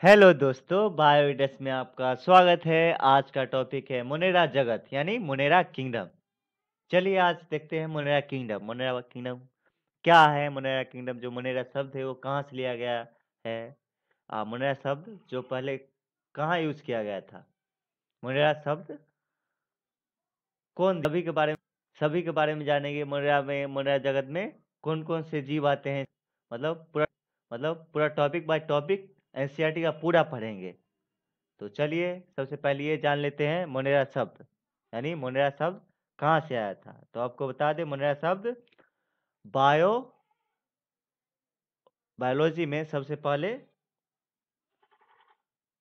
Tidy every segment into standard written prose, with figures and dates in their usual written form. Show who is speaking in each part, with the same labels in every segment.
Speaker 1: Hello दोस्तों, बायोइडस में आपका स्वागत है। आज का टॉपिक है मुनेरा जगत यानी मुनेरा किंगडम। चलिए आज देखते हैं मुनेरा किंगडम। मुनेरा किंगडम क्या है? मुनेरा किंगडम जो मुनेरा शब्द है वो कहाँ से लिया गया है? मुनेरा शब्द जो पहले कहाँ यूज किया गया था? मुनेरा शब्द कौन सभी के बारे में जानेंगे। मुनेरा जगत में कौन कौन से जीव आते हैं, पूरा टॉपिक बाय टॉपिक एनसीईआरटी का पूरा पढ़ेंगे। तो चलिए सबसे पहले ये जान लेते हैं मोनेरा शब्द यानी मोनेरा शब्द कहाँ से आया था। तो आपको बता दें मोनेरा शब्द बायो बायोलॉजी में सबसे पहले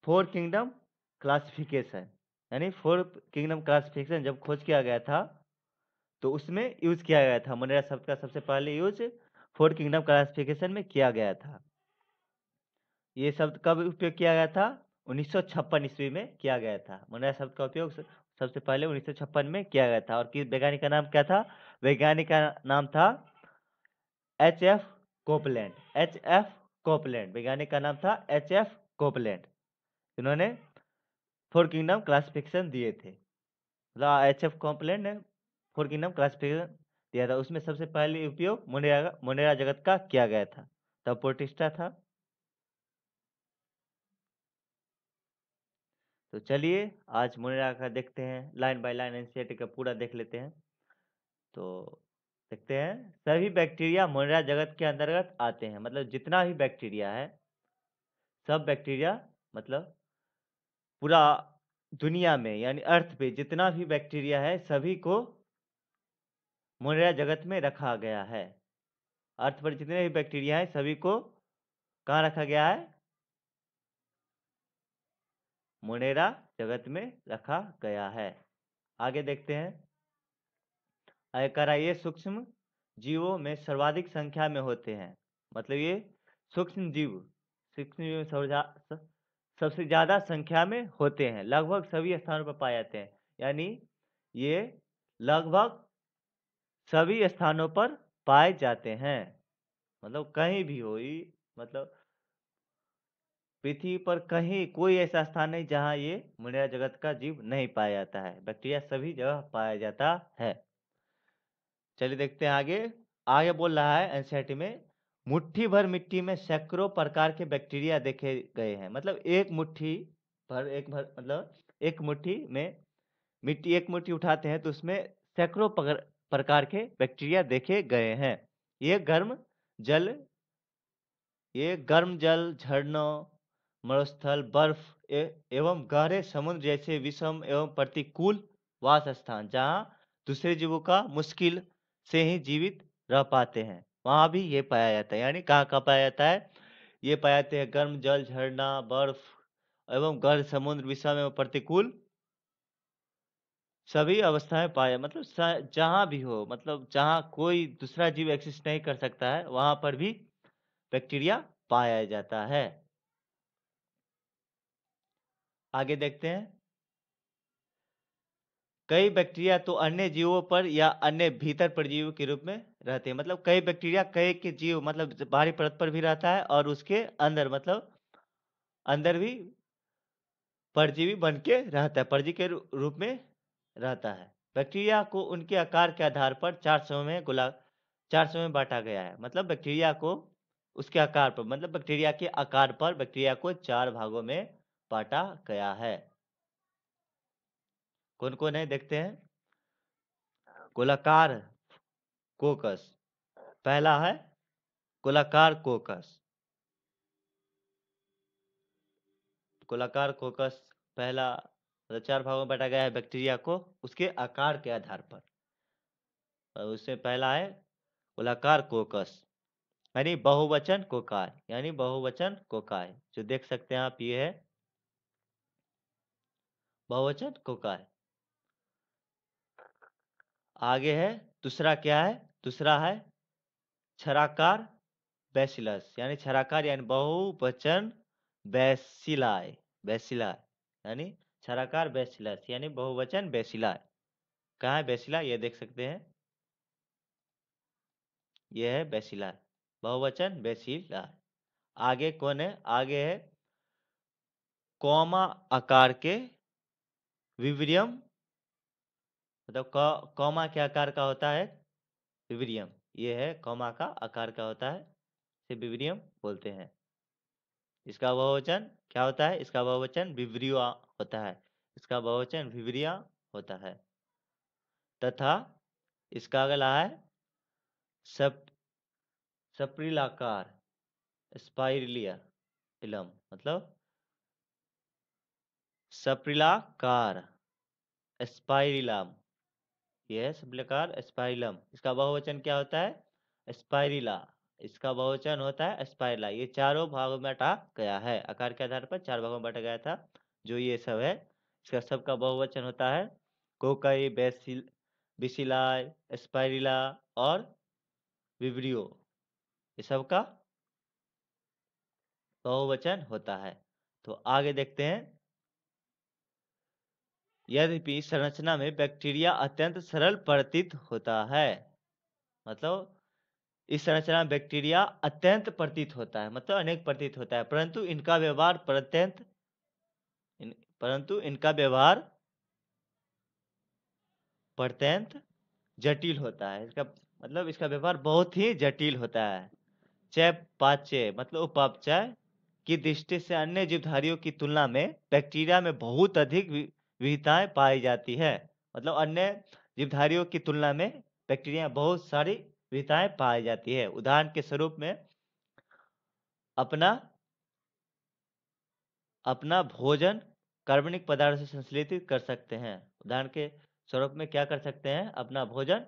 Speaker 1: फोर किंगडम क्लासिफिकेशन यानी फोर किंगडम क्लासिफिकेशन जब खोज किया गया था तो उसमें यूज किया गया था। मोनेरा शब्द का सबसे पहले यूज फोर किंगडम क्लासिफिकेशन में किया गया था। ये शब्द कब उपयोग किया गया था? 1956 ईस्वी में किया गया था। मोनेरा शब्द का उपयोग सबसे पहले 1956 में किया गया था। और किस वैज्ञानिक का नाम क्या था? वैज्ञानिक का नाम था H F Copeland. H F Copeland वैज्ञानिक का नाम था एच एफ कोपलैंड। इन्होंने फोर किंगडम क्लासिफिकेशन दिए थे। मतलब एच एफ कोपलैंड ने फोर किंगडम क्लासिफिकेशन दिया था। उसमें सबसे पहले उपयोग मोनेरा जगत का किया गया था। तब प्रोटिस्टा था। तो चलिए आज मोनेरा का देखते हैं, लाइन बाय लाइन एनसीईआरटी का पूरा देख लेते हैं। तो देखते हैं सभी बैक्टीरिया मोनेरा जगत के अंतर्गत आते हैं। मतलब जितना भी बैक्टीरिया है, सब बैक्टीरिया मतलब पूरा दुनिया में यानी अर्थ पे जितना भी बैक्टीरिया है सभी को मोनेरा जगत में रखा गया है। अर्थ पर जितने भी बैक्टीरिया है सभी को कहाँ रखा गया है? मोनेरा जगत में रखा गया है। आगे देखते हैं। ये सूक्ष्म जीवों में सर्वाधिक संख्या में होते हैं। मतलब ये सूक्ष्म जीव में सबसे ज्यादा संख्या में होते हैं। लगभग सभी स्थानों पर पाए जाते हैं। यानी ये लगभग सभी स्थानों पर पाए जाते हैं। मतलब कहीं भी हो मतलब पृथ्वी पर कहीं कोई ऐसा स्थान नहीं जहां ये मुनेरा जगत का जीव नहीं पाया जाता है। बैक्टीरिया सभी जगह पाया जाता है। चलिए देखते हैं आगे। आगे बोल रहा है एनसीईआरटी में मुट्ठी भर मिट्टी में सैकड़ों प्रकार के बैक्टीरिया देखे गए हैं। मतलब एक भर मतलब एक मुट्ठी में एक मुट्ठी उठाते हैं तो उसमें सैकड़ों प्रकार के बैक्टीरिया देखे गए हैं। ये गर्म जल ये गर्म जल, झरनों, मरुस्थल, एवं गहरे समुद्र जैसे विषम एवं प्रतिकूल वास स्थान जहाँ दूसरे जीवों का मुश्किल से ही जीवित रह पाते हैं वहां भी ये पाया जाता है। यानी कहाँ कहाँ पाया जाता है? ये पाया जाते हैं गर्म जल, झरना, बर्फ एवं गहरे समुद्र, विषम एवं प्रतिकूल सभी अवस्थाएं पाया। मतलब जहां भी हो, मतलब जहां कोई दूसरा जीव एक्सिस्ट नहीं कर सकता है वहां पर भी बैक्टीरिया पाया जाता है। आगे देखते हैं। कई बैक्टीरिया तो अन्य जीवों पर या अन्य भीतर परजीवी के रूप में रहते हैं। मतलब कई बैक्टीरिया कई के जीव मतलब बाहरी परत पर भी रहता है और उसके अंदर मतलब अंदर भी परजीवी बन के रहता है, परजीवी के रूप में रहता है। बैक्टीरिया को उनके आकार के आधार पर 400 में बांटा गया है। मतलब बैक्टीरिया को उसके आकार पर मतलब बैक्टीरिया के आकार पर बैक्टीरिया को 4 भागों में बांटा गया है। कौन कौन है देखते हैं। गोलाकार कोकस पहला है। गोलाकार कोकस गोलाकार कोकस पहला मतलब 4 भागों में बांटा गया है बैक्टीरिया को उसके आकार के आधार पर। और उसमें पहला है गोलाकार कोकस यानी बहुवचन कोकाय जो देख सकते हैं आप, ये है बहुवचन कोकाय। आगे है दूसरा क्या है? दूसरा है छराकार बैसिलस यानी छराकार यानी बहुवचन बैसिलाय बैसिला यानी छराकार बैसिलस यानी बहुवचन बैसिला। कहाँ है बैसिला? ये देख सकते हैं, ये है बैसिला, बहुवचन बैसिला। आगे कौन है? आगे है कॉमा आकार के विवरियम, मतलब कॉमा के आकार का होता है विवरियम, ये है कॉमा का आकार का होता है, इसे विवरियम बोलते हैं। इसका बहुवचन क्या होता है? इसका बहुवचन विवरिया होता है, इसका बहुवचन विवरिया होता है। तथा इसका अगला है सप सप्रिलाकार, स्पाइरलिया इलम, मतलब सप्रिलाकार स्पाइरिलम, ये है सप्रिलाकार स्पाइरलम। इसका बहुवचन क्या होता है? स्पाइरिला, इसका बहुवचन होता है स्पाइरिला। ये चारों भागों में बांटा गया है, आकार के आधार पर 4 भागों में बांटा गया था। जो ये सब है, इसका सबका बहुवचन होता है कोकई, बिसिलाई, स्पाइरिला और विब्रियो, ये सब का बहुवचन होता है। तो आगे देखते हैं। यद्यपि संरचना में बैक्टीरिया अत्यंत सरल प्रतीत होता है, मतलब इस संरचना में बैक्टीरिया अत्यंत प्रतीत होता है, मतलब अनेक प्रतीत होता है, परंतु इनका व्यवहार अत्यंत जटिल होता है। इसका मतलब इसका व्यवहार बहुत ही जटिल होता है। चयापचय मतलब उपापचय की दृष्टि से अन्य जीवधारियों की तुलना में बैक्टीरिया में बहुत अधिक विविधताएं पाई जाती है। मतलब अन्य जीवधारियों की तुलना में बैक्टीरिया में बहुत सारी विविधताएं पाई जाती है। उदाहरण के स्वरूप में अपना अपना भोजन कार्बनिक पदार्थ से संश्लेषित कर सकते हैं। उदाहरण के स्वरूप में क्या कर सकते हैं? अपना भोजन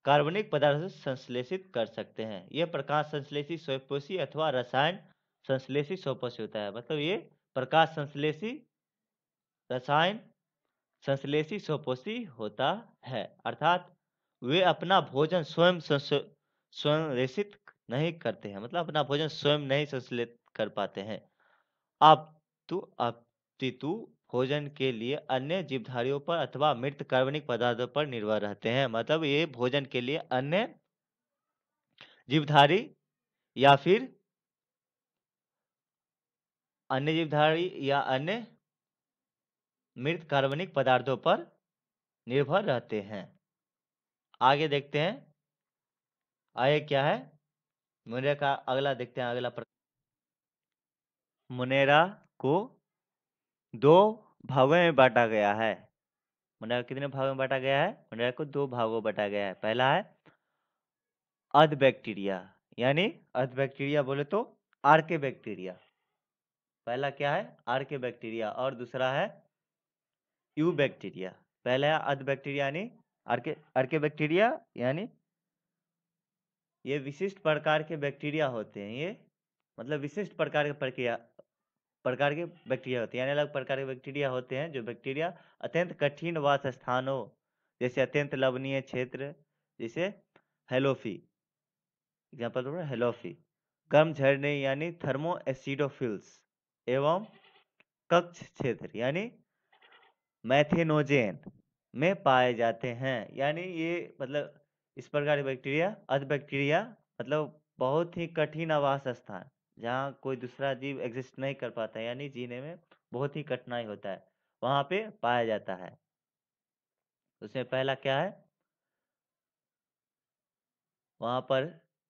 Speaker 1: कार्बनिक पदार्थ से संश्लेषित कर सकते हैं। यह प्रकाश संश्लेषी स्वयंपोषी अथवा रसायन संश्लेषी स्वयंपोषी होता है। मतलब ये प्रकाश संश्लेषी, रसायन संश्लेषी स्वयंपोषी होता है, अर्थात वे अपना भोजन स्वयं संश्लेषित नहीं करते हैं, मतलब अपना भोजन स्वयं नहीं संश्लेषित कर पाते हैं। अपितु भोजन के लिए अन्य जीवधारियों पर अथवा मृत कार्बनिक पदार्थों पर निर्भर रहते हैं। मतलब ये भोजन के लिए अन्य जीवधारी या फिर अन्य मृत कार्बनिक पदार्थों पर निर्भर रहते हैं। आगे देखते हैं, आगे क्या है? मुनेरा का अगला देखते हैं। अगला मुनेरा को 2 भागों में बांटा गया है। मुनेरा कितने भागों में बांटा गया है? मुनेरा को 2 भागों में बांटा गया है। पहला है अर्ध बैक्टीरिया, यानी अर्ध बैक्टीरिया बोले तो आर्के बैक्टीरिया। पहला क्या है? आर्के बैक्टीरिया, और दूसरा है यू बैक्टीरिया। पहला है अर्ध बैक्टीरिया यानी आर्के बैक्टीरिया, यानी ये विशिष्ट प्रकार के बैक्टीरिया होते हैं। ये मतलब विशिष्ट प्रकार के बैक्टीरिया होते हैं, यानी अलग प्रकार के बैक्टीरिया होते हैं। जो बैक्टीरिया अत्यंत कठिन वास स्थानों, जैसे अत्यंत लवणीय क्षेत्र, जैसे हेलोफी, एग्जाम्पल दो हेलोफी, गर्म झरने यानी थर्मो एसिडोफिल्स, एवं कक्ष क्षेत्र यानी मैथेनोजेन में पाए जाते हैं। यानी ये मतलब इस प्रकार के बैक्टीरिया, अर्ध बैक्टीरिया, मतलब बहुत ही कठिन आवास स्थान, जहाँ कोई दूसरा जीव एग्जिस्ट नहीं कर पाता है, यानी जीने में बहुत ही कठिनाई होता है, वहां पे पाया जाता है। उसमें पहला क्या है? वहां पर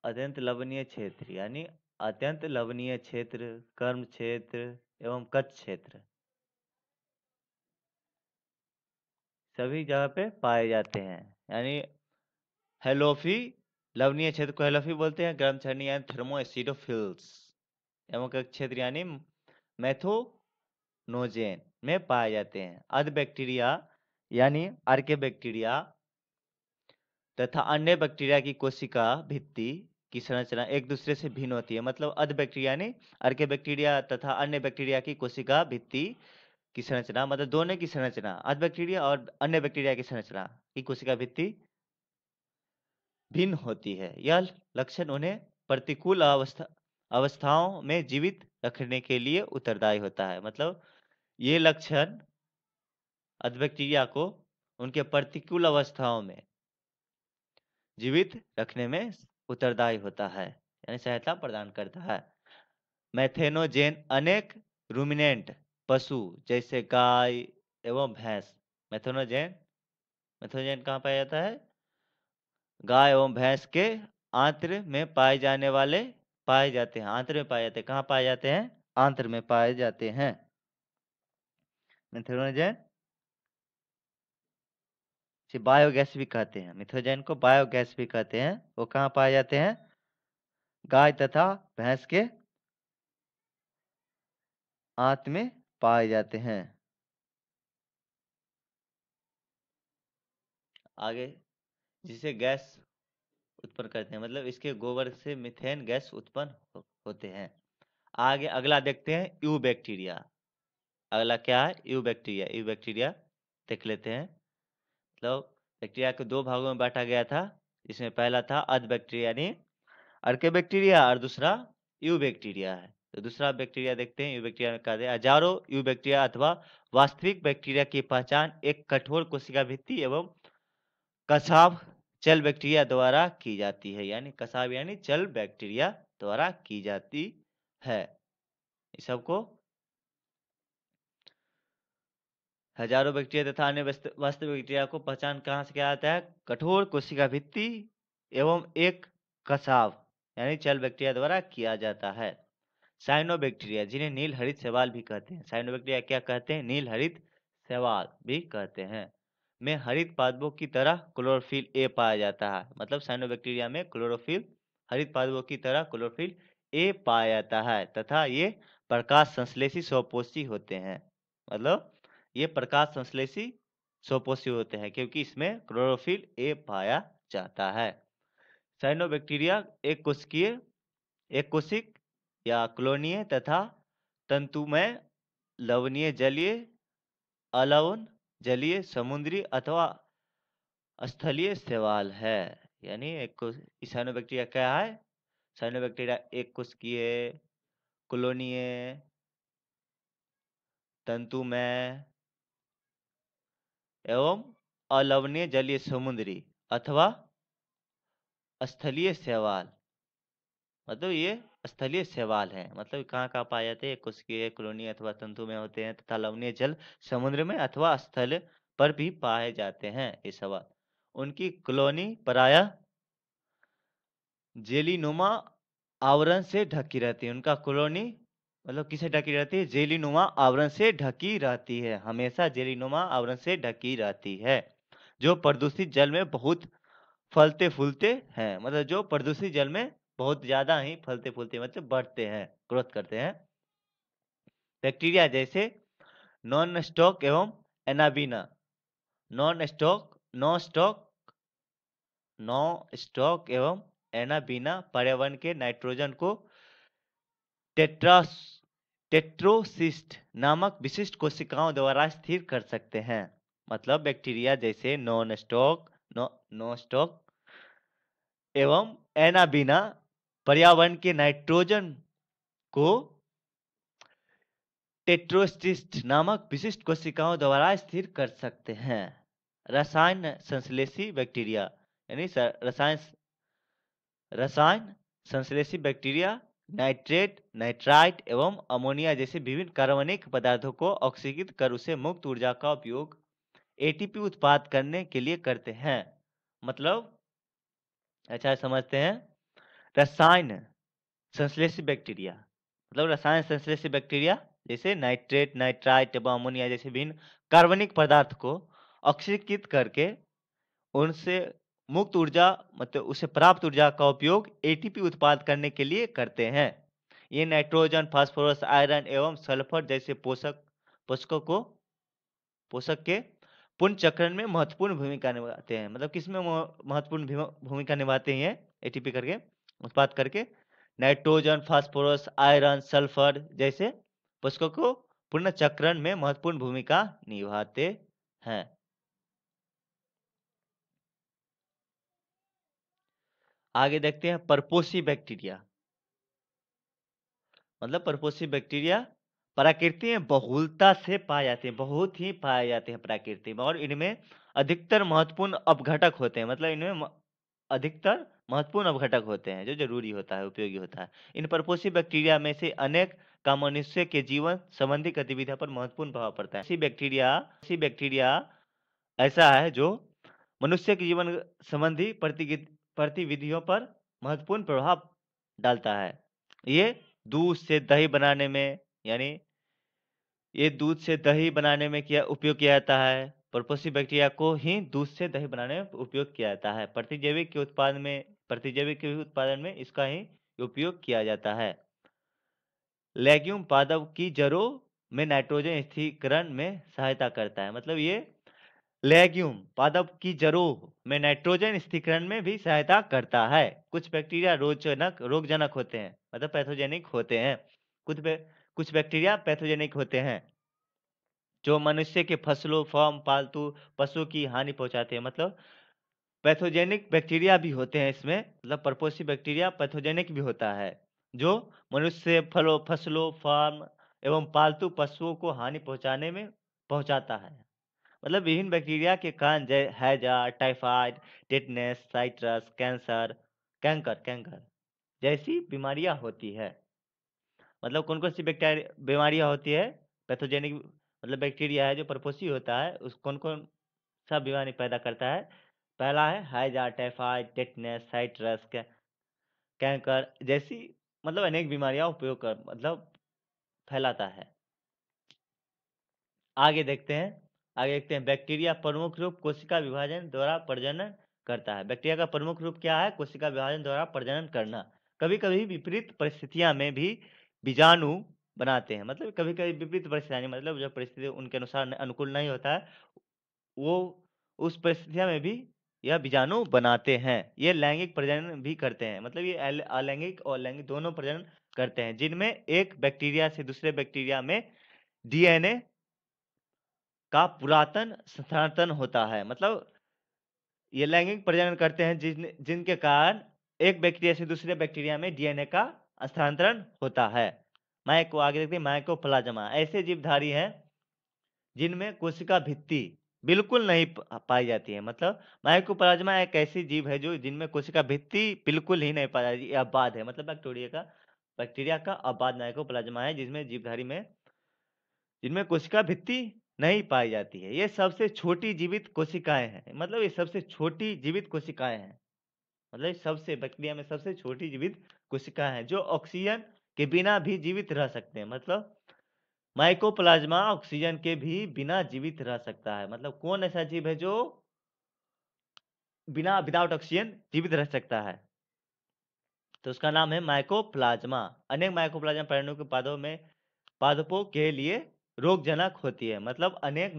Speaker 1: अत्यंत लवणीय क्षेत्र, यानी अत्यंत लवणीय क्षेत्र, कर्म क्षेत्र एवं कच्छ क्षेत्र सभी जगह पे पाए जाते हैं। यानी हेलोफी, लवणीय क्षेत्र को हेलोफी बोलते हैं। गर्म झरने यानी थर्मो एसिडोफिल्स, एवं कच्छ क्षेत्र यानी मैथोनोजेन में पाए जाते हैं। अर्ध बैक्टीरिया यानी आर्के बैक्टीरिया तथा अन्य बैक्टीरिया की कोशिका भित्ति की संरचना एक दूसरे से भिन्न होती है। मतलब अर्ध बैक्टीरिया यानी आर्के बैक्टीरिया तथा अन्य बैक्टीरिया की कोशिका भित्ति की संरचना, मतलब दोनों की संरचना, अर्ध बैक्टीरिया और अन्य बैक्टीरिया की संरचना की कोशिका भित्ति भिन्न होती है। यह लक्षण उन्हें प्रतिकूल अवस्थाओं में जीवित रखने के लिए उत्तरदायी होता है। मतलब ये लक्षण अर्ध बैक्टीरिया को उनके प्रतिकूल अवस्थाओं में जीवित रखने में उत्तरदायी होता है, यानी सहायता प्रदान करता है। मैथेनोजेन अनेक रूमिनेंट पशु जैसे गाय एवं भैंस। मेथनोजेन मेथनोजेन कहाँ पाया जाता है? गाय एवं भैंस के आंत्र में पाए जाते हैं, आंत्र में पाए जाते हैं। कहाँ पाए जाते हैं? आंत्र में पाए जाते हैं मेथनोजेन। बायोगैस भी कहते हैं, मिथोजेन को बायोगैस भी कहते हैं। वो कहाँ पाए जाते हैं? गाय तथा भैंस के आंत में पाए जाते हैं। आगे, जिसे गैस उत्पन्न करते हैं, मतलब इसके गोबर से मीथेन गैस उत्पन्न होते हैं। आगे अगला देखते हैं यू बैक्टीरिया। अगला क्या है? You bacteria. यू बैक्टीरिया देख लेते हैं। मतलब बैक्टीरिया को दो भागों में बांटा गया था, जिसमें पहला था अर्ध बैक्टीरिया यानी अर्के बैक्टीरिया और दूसरा यू बैक्टीरिया है। तो दूसरा बैक्टीरिया देखते हैं। यू बैक्टीरिया में कहते हैं हजारों यू बैक्टीरिया अथवा वास्तविक बैक्टीरिया की पहचान एक कठोर कोशिका भित्ति एवं कसाव चल बैक्टीरिया द्वारा की जाती है। यानी कसाव यानी चल बैक्टीरिया द्वारा की जाती है। इस सबको हजारों बैक्टीरिया तथा अन्य वास्तविक बैक्टीरिया को पहचान कहाँ से किया जाता है? कठोर कोशिका भित्ति एवं एक कसाव यानी चल बैक्टीरिया द्वारा किया जाता है। साइनोबैक्टीरिया, जिन्हें नील हरित शैवाल भी कहते हैं। साइनोबैक्टीरिया क्या कहते हैं? नील हरित शैवाल भी कहते हैं। में हरित पादपों की तरह क्लोरोफिल ए पाया जाता है। मतलब साइनोबैक्टीरिया में क्लोरोफिल हरित पादपों की तरह क्लोरोफिल ए पाया जाता है तथा ये प्रकाश संश्लेषी स्वपोषी होते हैं। मतलब ये प्रकाश संश्लेषी स्वपोषी होते हैं क्योंकि इसमें क्लोरोफिल ए पाया जाता है। साइनोबैक्टीरिया एक कोशिक या क्लोनीय तथा तंतुमय लवणीय जलीय, अलवण जलीय, समुद्री अथवा स्थलीय शैवाल है। यानी साइनोबैक्टीरिया क्या है? साइनोबैक्टीरिया एक कोशिकीय, क्लोनीय, तंतुमय एवं अलवणीय जलीय, समुद्री अथवा स्थलीय शैवाल। मतलब ये स्थलीय शैवाल है। मतलब कहाँ कहाँ पाए जाते हैं? कोशिकीय, कॉलोनी अथवा तंतु में होते हैं तथा लवणीय जल समुद्र में अथवा स्थल पर भी पाए जाते हैं ये शैवाल। उनकी कॉलोनी प्रायः जेलीनुमा आवरण से ढकी रहती है। उनका कॉलोनी मतलब किसे ढकी रहती है? जेलीनुमा आवरण से ढकी रहती है। हमेशा जेलीनुमा आवरण से ढकी रहती है, जो प्रदूषित जल में बहुत फलते फूलते हैं। मतलब जो प्रदूषित जल में बहुत ज्यादा ही फलते फूलते मतलब बढ़ते हैं, ग्रोथ करते हैं। बैक्टीरिया जैसे नॉन स्टॉक एवं anabaena. Non stock non stock non stock एवं एनाबीना पर्यावरण के नाइट्रोजन को टेट्रास टेट्रोसिस्ट नामक विशिष्ट कोशिकाओं द्वारा स्थिर कर सकते हैं। मतलब बैक्टीरिया जैसे नॉन स्टॉक एवं एनाबीना पर्यावरण के नाइट्रोजन को टेट्रोसिस्ट नामक विशिष्ट कोशिकाओं द्वारा स्थिर कर सकते हैं। रसायन संश्लेषी बैक्टीरिया यानी रसायन संश्लेषी बैक्टीरिया नाइट्रेट, नाइट्राइट एवं अमोनिया जैसे विभिन्न कार्बनिक पदार्थों को ऑक्सीकृत कर उसे मुक्त ऊर्जा का उपयोग एटीपी उत्पाद करने के लिए करते हैं। मतलब अच्छा समझते हैं। रसायन संश्लेषी बैक्टीरिया मतलब रसायन संश्लेषी बैक्टीरिया जैसे नाइट्रेट, नाइट्राइट एवं अमोनिया जैसे विभिन्न कार्बनिक पदार्थ को ऑक्सीकृत करके उनसे मुक्त ऊर्जा मतलब उसे प्राप्त ऊर्जा का उपयोग एटीपी उत्पाद करने के लिए करते हैं। ये नाइट्रोजन, फास्फोरस, आयरन एवं सल्फर जैसे पोषक के पुनर्चक्रण में महत्वपूर्ण भूमिका निभाते हैं। मतलब किसमें महत्वपूर्ण भूमिका निभाते हैं? एटीपी करके उत्पाद करके नाइट्रोजन, फास्फोरस, आयरन, सल्फर जैसे पोषकों को पुनर्चक्रण में महत्वपूर्ण भूमिका निभाते हैं। आगे देखते हैं परपोषी बैक्टीरिया। मतलब परपोषी बैक्टीरिया प्रकृति में बहुलता से पाए जाते हैं, बहुत ही पाए जाते हैं प्रकृति में, और इनमें अधिकतर महत्वपूर्ण अपघटक होते हैं। मतलब इनमें अधिकतर महत्वपूर्ण अपघटक होते हैं जो जरूरी होता है, उपयोगी होता है। इन परपोषी बैक्टीरिया में से अनेक का मनुष्य के जीवन संबंधी गतिविधियों पर महत्वपूर्ण प्रभाव पड़ता है। ऐसी बैक्टीरिया ऐसा है जो मनुष्य के जीवन संबंधी गतिविधियों पर महत्वपूर्ण प्रभाव डालता है। ये दूध से दही बनाने में यानी ये दूध से दही बनाने में उपयोग किया जाता है। परपोषी बैक्टीरिया को ही दूध से दही बनाने में उपयोग किया जाता है। प्रतिजैविक के उत्पादन में इसका ही उपयोग किया जाता है। लेग्यूम पादप की जड़ों में नाइट्रोजन स्थिरीकरण में सहायता करता है। मतलब ये लेग्यूम पादप की जड़ों में नाइट्रोजन स्थिरीकरण में भी सहायता करता है। कुछ बैक्टीरिया रोगजनक होते हैं, मतलब पैथोजेनिक होते हैं। कुछ बैक्टीरिया पैथोजेनिक होते हैं जो मनुष्य के फसलों, फॉर्म, पालतू पशुओं की हानि पहुंचाते हैं। मतलब पैथोजेनिक बैक्टीरिया भी होते हैं इसमें, मतलब परपोषी बैक्टीरिया पैथोजेनिक भी होता है जो मनुष्य, फसलों, फार्म एवं पालतू पशुओं को हानि पहुंचाता है। मतलब विभिन्न बैक्टीरिया के कारण हैजा, टाइफाइड, टेटनस, साइट्रस, कैंकर जैसी बीमारियां होती है। मतलब कौन-कौन सी बीमारियां होती है? पैथोजेनिक मतलब बैक्टीरिया है जो परपोषी होता है, उस कौन-कौन सा बीमारी पैदा करता है? पहला है हैजा, टाइफाइड, टेटनस, साइट्रस, कैंकर जैसी मतलब अनेक बीमारियां फैलाता है। आगे देखते हैं बैक्टीरिया प्रमुख रूप कोशिका विभाजन द्वारा प्रजनन करता है। बैक्टीरिया का प्रमुख रूप क्या है? कोशिका विभाजन द्वारा प्रजनन करना। कभी-कभी विपरीत परिस्थितियां में भी बीजाणु बनाते हैं। मतलब कभी-कभी विपरीत परिस्थितियां मतलब जो परिस्थिति उनके अनुसार अनुकूल नहीं होता है, वो उस परिस्थितियां में भी यह बीजाणु बनाते हैं। ये लैंगिक प्रजनन भी करते हैं। मतलब ये अलैंगिक और लैंगिक दोनों प्रजनन करते हैं, जिनमें एक बैक्टीरिया से दूसरे बैक्टीरिया में डीएनए का पुरातन स्थानांतरण होता है। मतलब ये लैंगिक प्रजनन करते हैं जिनके कारण एक बैक्टीरिया से दूसरे बैक्टीरिया में डीएनए का स्थानांतरण होता है। आगे देखते हैं माइकोप्लाज्मा ऐसे जीवधारी हैं जिनमें कोशिका भित्ति बिल्कुल नहीं पाई जाती है। मतलब माइकोप्लाज्मा एक ऐसी जीव है जो जिनमें कोशिका भित्ति बिल्कुल ही नहीं पाई जाती, ये अबाध है। मतलब बैक्टीरिया का अबाध माइकोप्लाज्मा है जिनमें कोशिका भित्ति नहीं पाई जाती है। ये सबसे छोटी जीवित कोशिकाएं हैं। मतलब ये सबसे छोटी जीवित कोशिकाएं हैं। मतलब ये सबसे बैक्टीरिया में सबसे छोटी जीवित कोशिकाएं हैं जो ऑक्सीजन के बिना भी जीवित रह सकते हैं। मतलब माइकोप्लाज्मा ऑक्सीजन के भी बिना जीवित रह सकता है। मतलब कौन ऐसा जीव है जो विदाउट ऑक्सीजन जीवित रह सकता है? तो उसका नाम है माइकोप्लाज्मा। अनेक माइकोप्लाज्मा प्राणियों के पादपों के लिए रोगजनक होती है। मतलब अनेक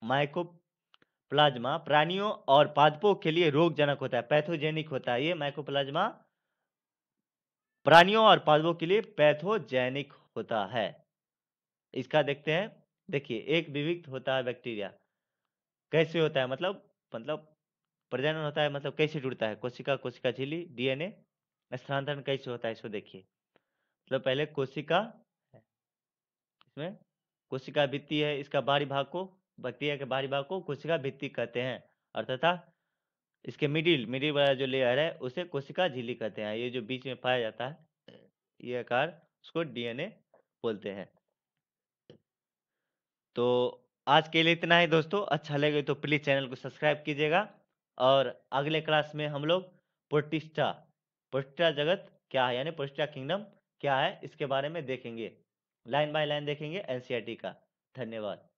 Speaker 1: माइकोप्लाज्मा प्राणियों और पादपों के लिए रोगजनक होता है, पैथोजेनिक होता है। ये माइकोप्लाज्मा प्राणियों और पादपों के लिए पैथोजेनिक होता है। इसका देखते हैं। देखिए, एक विविक्त होता है बैक्टीरिया। कैसे होता है? मतलब प्रजनन होता है, मतलब कैसे जुड़ता है? कोशिका झिल्ली, डीएनए स्थानांतरण कैसे होता है इसको देखिए। मतलब पहले कोशिका है, इसमें कोशिका भित्ति है, इसका बाहरी भाग को बैक्टीरिया के बाहरी भाग को कोशिका भित्ति कहते हैं, और तथा इसके मिडिल वाला जो लेयर है उसे कोशिका झिल्ली कहते हैं। ये जो बीच में पाया जाता है ये आकार, उसको डीएनए बोलते हैं। तो आज के लिए इतना ही दोस्तों। अच्छा लगे तो प्लीज चैनल को सब्सक्राइब कीजिएगा, और अगले क्लास में हम लोग प्रोटिस्टा जगत क्या है यानी प्रोटिस्टा किंगडम क्या है इसके बारे में देखेंगे। लाइन बाय लाइन देखेंगे एनसीईआरटी का। धन्यवाद।